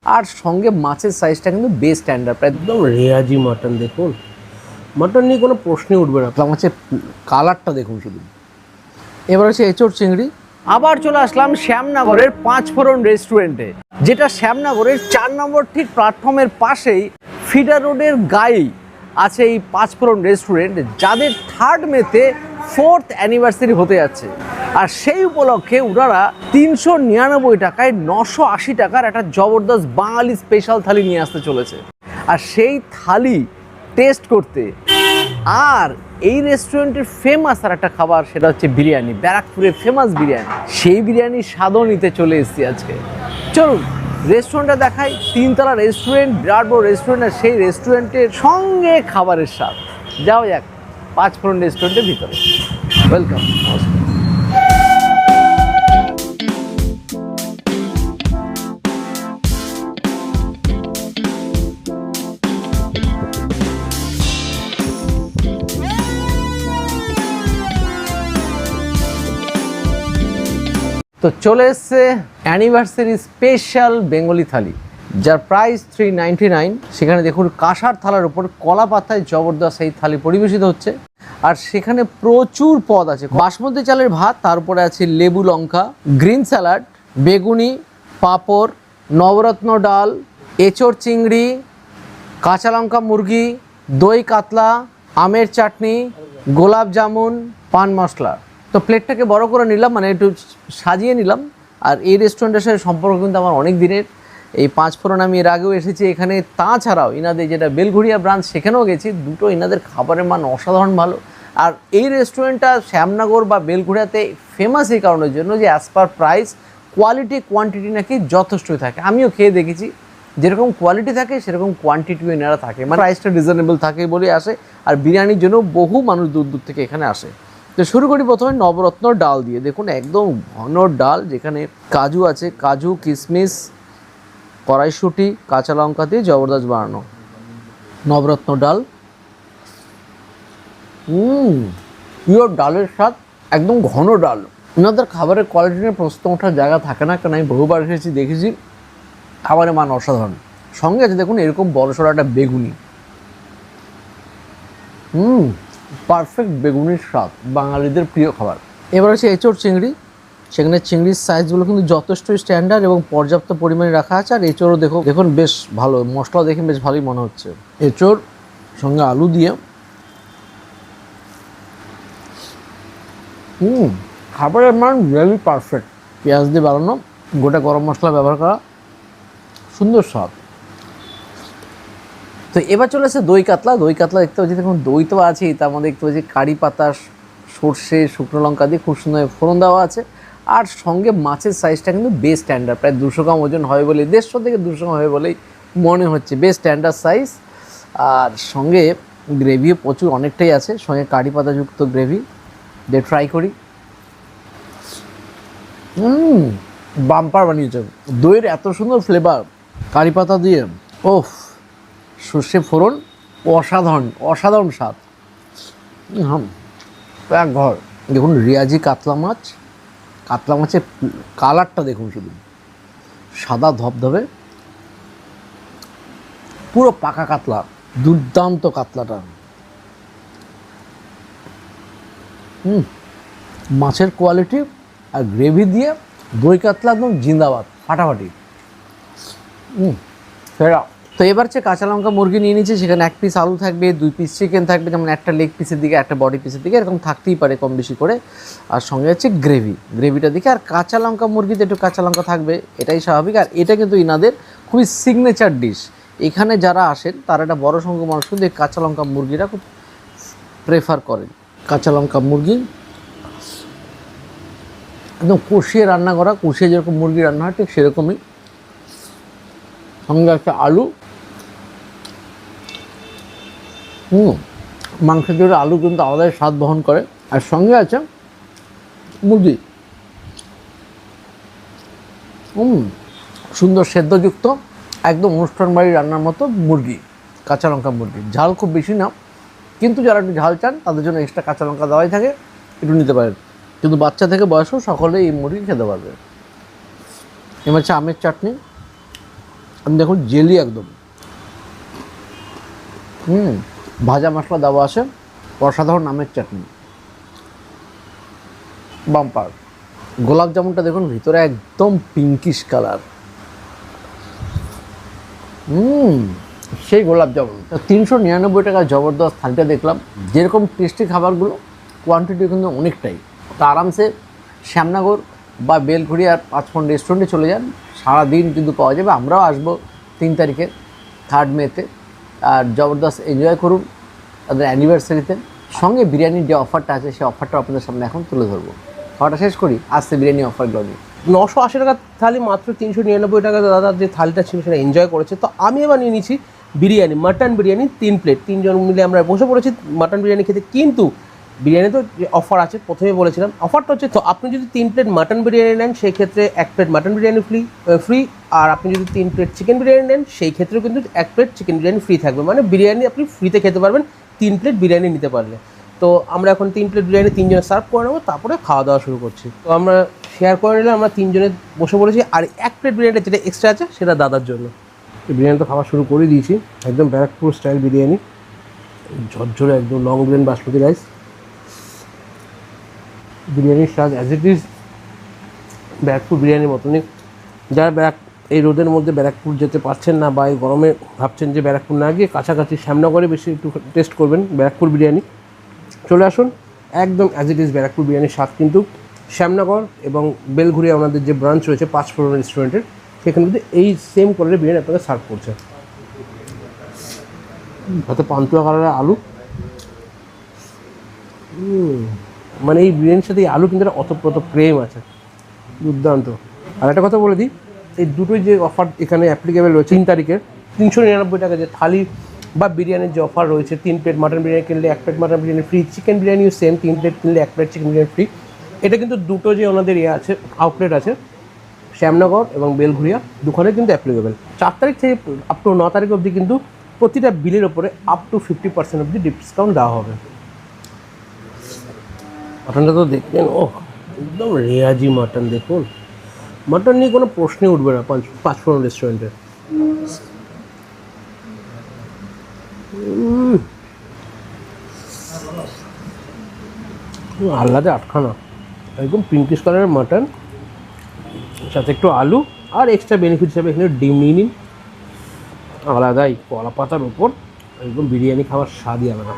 আর সঙ্গে মাছের সাইজটা কিন্তু বেশ স্ট্যান্ডার্ড, প্রায় একদম রেয়াজি মাটন। দেখুন মাটন নিয়ে কোনো প্রশ্নই উঠবে না। মাছের কালারটা দেখুন শুধু। এবার হচ্ছে এঁচোড় চিংড়ি। আবার চলে আসলাম শ্যামনগরের পাঁচফোড়ন রেস্টুরেন্টে, যেটা শ্যামনগরের 4 নম্বর ঠিক প্ল্যাটফর্মের পাশেই ফিডার রোডের গায়েই আছে এই পাঁচফোড়ন রেস্টুরেন্ট, যাদের 3rd মেতে 4th অ্যানিভার্সারি হতে যাচ্ছে। আর সেই উপলক্ষে ওনারা 399 টাকায় 980 টাকার একটা জবরদস্ত বাঙালি স্পেশাল থালি নিয়ে আসতে চলেছে। আর সেই থালি টেস্ট করতে আর এই রেস্টুরেন্টের ফেমাস আর একটা খাবার, সেটা হচ্ছে বিরিয়ানি, ব্যারাকপুরের ফেমাস বিরিয়ানি। সেই বিরিয়ানির স্বাদও নিতে চলে এসেছি আজকে। চলুন রেস্টুরেন্টটা দেখাই। 3 তলা রেস্টুরেন্ট, বিরাট বড় রেস্টুরেন্ট, আর সেই রেস্টুরেন্টের সঙ্গে খাবারের স্বাদ। যাও যাক পাঁচফোড়ন রেস্টুরেন্টের ভিতরে। ওয়েলকাম। তো চলে এসছে অ্যানিভার্সারি স্পেশাল বেঙ্গলি থালি, যার প্রাইস 399। সেখানে দেখুন কাঁসার থালার উপর কলা পাতায় জবরদস্ত এই থালি পরিবেশিত হচ্ছে। আর সেখানে প্রচুর পদ আছে, বাসমতি চালের ভাত, তারপরে আছে লেবু লঙ্কা, গ্রিন স্যালাড, বেগুনি, পাঁপড়, নবরত্ন ডাল, এঁচোড় চিংড়ি, কাঁচা লঙ্কা মুরগি, দই কাতলা, আমের চাটনি, গোলাপ জামুন, পান মশলা। তো প্লেটটাকে বড় করে নিলাম, মানে একটু সাজিয়ে নিলাম। আর এই রেস্টুরেন্টের সাথে সম্পর্ক কিন্তু আমার অনেক দিনের। এই পাঁচফোড়ন আমি এর আগেও এসেছি এখানে, তাছাড়াও ইনাদের যেটা বেলঘড়িয়া ব্রাঞ্চ সেখানেও গেছি। দুটো ইনাদের খাবারের মান অসাধারণ ভালো। আর এই রেস্টুরেন্টটা শ্যামনগর বা বেলঘড়িয়াতে ফেমাস এই কারণের জন্য যে as per price quality quantity নাকি যথেষ্টই থাকে। আমিও খেয়ে দেখেছি, যেরকম কোয়ালিটি থাকে সেরকম কোয়ান্টিটিও এনারা থাকে, মানে প্রাইসটা রিজনেবল থাকে বলে আসে। আর বিরিয়ানির জন্য বহু মানুষ দূর দূর থেকে এখানে আসে। তো শুরু করি প্রথমে নবরত্ন ডাল দিয়ে। দেখুন একদম ঘন ডাল, যেখানে কাজু আছে, কাজু, কিশমিশ, কড়াইশুঁটি, কাঁচা লঙ্কা দিয়ে জবরদস্ত বানানো নবরত্ন ডাল। পিওর ডালের স্বাদ, একদম ঘন ডাল। ওনাদের খাবারের কোয়ালিটি নিয়ে প্রশ্ন ওঠার জায়গা থাকে না, কারণ আমি বহুবার এসেছি, দেখেছি খাবারের মান অসাধারণ। সঙ্গে আছে দেখুন এরকম বড়সড় একটা বেগুনি। পারফেক্ট বেগুনির স্বাদ, বাঙালিদের প্রিয় খাবার। এবার হচ্ছে এঁচোড় চিংড়ি। সেখানে চিংড়ির সাইজগুলো কিন্তু যথেষ্ট স্ট্যান্ডার্ড এবং পর্যাপ্ত পরিমাণে রাখা আছে। আর এঁচোড়ও দেখুন বেশ ভালো, মশলা দেখে বেশ ভালোই মনে হচ্ছে। এঁচোড় সঙ্গে আলু দিয়ে খাবারের মান রিয়েলি পারফেক্ট। পেঁয়াজ দিয়ে বানানো, গোটা গরম মশলা ব্যবহার করা, সুন্দর স্বাদ। তো এবার চলে আসছে দই কাতলা। দই কাতলা দেখতে পাচ্ছি, দেখুন দই তো আছেই, তার মধ্যে দেখতে পাচ্ছি কারি পাতা, সর্ষে, শুকনো লঙ্কা দিয়ে খুব সুন্দর ফোড়ন দেওয়া আছে। আর সঙ্গে মাছের সাইজটা কিন্তু বেশ স্ট্যান্ডার্ড, প্রায় 200 গ্রাম ওজন হবে বলেই, 150 থেকে 200 গ্রাম হবে বলেই মনে হচ্ছে, বেশ স্ট্যান্ডার্ড সাইজ। আর সঙ্গে গ্রেভিও প্রচুর অনেকটাই আছে, সঙ্গে কারি পাতাযুক্ত গ্রেভি দিয়ে ট্রাই করি। বাম্পার বানিয়েছে, দইয়ের এত সুন্দর ফ্লেভার কারি পাতা দিয়ে, ওফ, সর্ষে ফোড়ন, অসাধারণ অসাধারণ স্বাদ। এক ঘর। দেখুন রিয়াজি কাতলা মাছ, কাতলা মাছের কালারটা দেখুন শুধু, সাদা ধবধবে, পুরো পাকা কাতলা, দুর্দান্ত কাতলাটা। মাছের কোয়ালিটি আর গ্রেভি দিয়ে দই কাতলা একদম জিন্দাবাদ, ফাটাফাটি। সেরা। তো এবার হচ্ছে কাঁচা লঙ্কা মুরগি নিয়ে নিচ্ছে। সেখানে 1 পিস আলু থাকবে, 2 পিস চিকেন থাকবে, যেমন একটা লেগ পিসের দিকে একটা বডি পিসের দিকে, এরকম থাকতেই পারে কম বেশি করে। আর সঙ্গে হচ্ছে গ্রেভিটা দিকে, আর কাঁচা লঙ্কা মুরগিতে একটু কাঁচা লঙ্কা থাকবে, এটাই স্বাভাবিক। আর এটা কিন্তু ইনাদের খুবই সিগনেচার ডিশ। এখানে যারা আসেন তারা একটা বড় সংখ্যক মানুষ কিন্তু এই কাঁচা লঙ্কা মুরগিটা খুব প্রেফার করেন। কাঁচা লঙ্কা মুরগি একদম কষিয়ে রান্না করা, কষিয়ে যেরকম মুরগি রান্না হয় ঠিক সেরকমই। সঙ্গে একটা আলু, মাংসের জন্য আলু কিন্তু আলাদাই স্বাদ বহন করে। আর সঙ্গে আছে মুরগি, সুন্দর সেদ্ধযুক্ত, একদম অনুষ্ঠান বাড়ির রান্নার মতো মুরগি, কাঁচা লঙ্কা মুরগি। ঝাল খুব বেশি না, কিন্তু যারা একটু ঝাল চান তাদের জন্য এক্সট্রা কাঁচা লঙ্কা দেওয়াই থাকে, একটু নিতে পারেন। কিন্তু বাচ্চা থেকে বয়সও সকলেই এই মুরগি খেতে পারবে। এবার হচ্ছে আমের চাটনি, আমি দেখুন জেলি একদম। ভাজা মশলা দেওয়া আছে, অসাধারণ আমের চাটনি, বাম্পার। গোলাপ জামুনটা দেখুন ভিতরে একদম পিঙ্কিশ কালার। সেই গোলাপ জামুন। 399 টাকা জবরদস্ত থালিটা দেখলাম। যেরকম টেস্টি খাবারগুলো, কোয়ান্টিটি কিন্তু অনেকটাই। তো আরামসে শ্যামনগর বা বেলঘড়িয়ার 5 ফোন রেস্টুরেন্টে চলে যান, সারাদিন কিন্তু পাওয়া যাবে। আমরাও আসবো 3 তারিখে, 3rd মেতে। আর জবরদস্ত এনজয় করুন তাদের অ্যানিভার্সারিতে। সঙ্গে বিরিয়ানির যে অফারটা আছে সেই অফারটা আপনাদের সামনে এখন তুলে ধরবো। খাওয়াটা শেষ করি আজকে বিরিয়ানি অফারগুলো নিয়ে। 980 টাকার থালি মাত্র 399 টাকা দাদার যে থালিটা ছিল সেটা এনজয় করেছে। তো আমি এবার নিয়ে নিচ্ছি বিরিয়ানি, মাটন বিরিয়ানি 3 প্লেট। 3 জন মিলে আমরা বসে পড়েছি মাটন বিরিয়ানি খেতে। কিন্তু বিরিয়ানি তো যে অফার আছে, প্রথমে বলেছিলাম অফারটা হচ্ছে, তো আপনি যদি 3 প্লেট মাটন বিরিয়ানি নেন সেই ক্ষেত্রে 1 প্লেট মাটন বিরিয়ানি ফ্রি। আর আপনি যদি 3 প্লেট চিকেন বিরিয়ানি নেন সেই ক্ষেত্রেও কিন্তু 1 প্লেট চিকেন বিরিয়ানি ফ্রি থাকবে। মানে বিরিয়ানি আপনি ফ্রিতে খেতে পারবেন 3 প্লেট বিরিয়ানি নিতে পারলে। তো আমরা এখন 3 প্লেট বিরিয়ানি 3 জনে সার্ভ করে নেবো, তারপরে খাওয়া দাওয়া শুরু করছি। তো আমরা শেয়ার করে নিলাম, আমরা 3 জনে বসে পড়েছি। আর 1 প্লেট বিরিয়ানিটা যেটা এক্সট্রা আছে সেটা দাদার জন্য। বিরিয়ানি তো খাওয়া শুরু করে দিয়েছি, একদম ব্যারাকপুর স্টাইল বিরিয়ানি, ঝরঝরে একদম লং গ্রেন বাসমতি রাইস। বিরিয়ানির স্বাদ অ্যাজ ইট ইজ ব্যারাকপুর বিরিয়ানির মতনই। যারা এই রোদের মধ্যে ব্যারাকপুর যেতে পারছেন না বা এই গরমে ভাবছেন যে ব্যারাকপুর না গিয়ে কাছাকাছি শ্যামনগরে বেশি একটু টেস্ট করবেন ব্যারাকপুর বিরিয়ানি, চলে আসুন। একদম অ্যাজ ইট ইজ ব্যারাকপুর বিরিয়ানির স্বাদ কিন্তু শ্যামনগর এবং বেলঘড়িয়া ওনাদের যে ব্রাঞ্চ রয়েছে 5 ফোর রেস্টুরেন্টের, সেখানে কিন্তু এই সেম কোয়ালিটির বিরিয়ানি আপনাদের সার্ভ করছে। সাথে পান্তুয়া কালারের আলু। মানে এই বিরিয়ানির সাথে এই আলু কিন্তু একটা অতপ্রত প্রেম আছে, দুর্দান্ত। আর একটা কথা বলে দিই, এই দুটোই যে অফার এখানে অ্যাপ্লিকেবল রয়েছে 3 তারিখের 399 টাকা যে থালি বা বিরিয়ানির যে অফার রয়েছে, 3 প্লেট মাটন বিরিয়ানি কিনলে 1 plate mutton biryani free, chicken বিরিয়ানিও সেম, 3 প্লেট কিনলে 1 প্লেট চিকেন বিরিয়ানি ফ্রি। এটা কিন্তু দুটো যে ওনাদের আছে আউটলেট আছে শ্যামনগর এবং বেলঘড়িয়া, দুখানে কিন্তু অ্যাপ্লিকেবল। 4 তারিখ থেকে আপ টু 9 তারিখ অবধি কিন্তু প্রতিটা বিলের ওপরে আপ টু 50% অবধি ডিসকাউন্ট দেওয়া হবে। মাটনটা তো দেখবেন, ও একদম রেয়াজি মাটন। দেখুন মাটন নিয়ে কোনো প্রশ্নই উঠবে না 5 ফোর রেস্টুরেন্টে। আল্লাদে আটখানা, একদম পিঙ্কিশ কালারের মাটন, সাথে একটু আলু, আর এক্সট্রা বেনিফিট হিসাবে এখানে ডিম নিয়ে নিন। আলাদাই কলা পাতার উপর একদম বিরিয়ানি খাওয়ার স্বাদই আলাদা।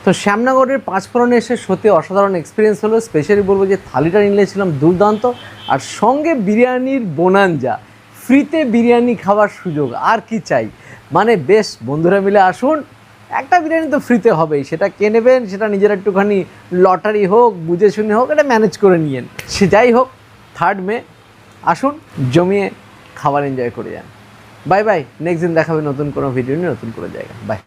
তো শ্যামনগরের 5 ফোড়নে এসে সত্যি অসাধারণ এক্সপিরিয়েন্স হলো। স্পেশালি বলবো যে থালিটা নিয়েছিলাম দুর্দান্ত, আর সঙ্গে বিরিয়ানির বোনাঞ্জা, ফ্রিতে বিরিয়ানি খাওয়ার সুযোগ, আর কি চাই। মানে বেশ, বন্ধুরা মিলে আসুন, একটা বিরিয়ানি তো ফ্রিতে হবেই। সেটা কে নেবেন, সেটা নিজের একটুখানি লটারি হোক, বুঝে শুনে হোক, এটা ম্যানেজ করে নিয়েন। সে যাই হোক, 3rd মে আসুন, জমিয়ে খাবার এনজয় করে যান। বাই বাই, নেক্সট দিন দেখাবে নতুন কোনো ভিডিও নিয়ে, নতুন কোনো জায়গা। বাই।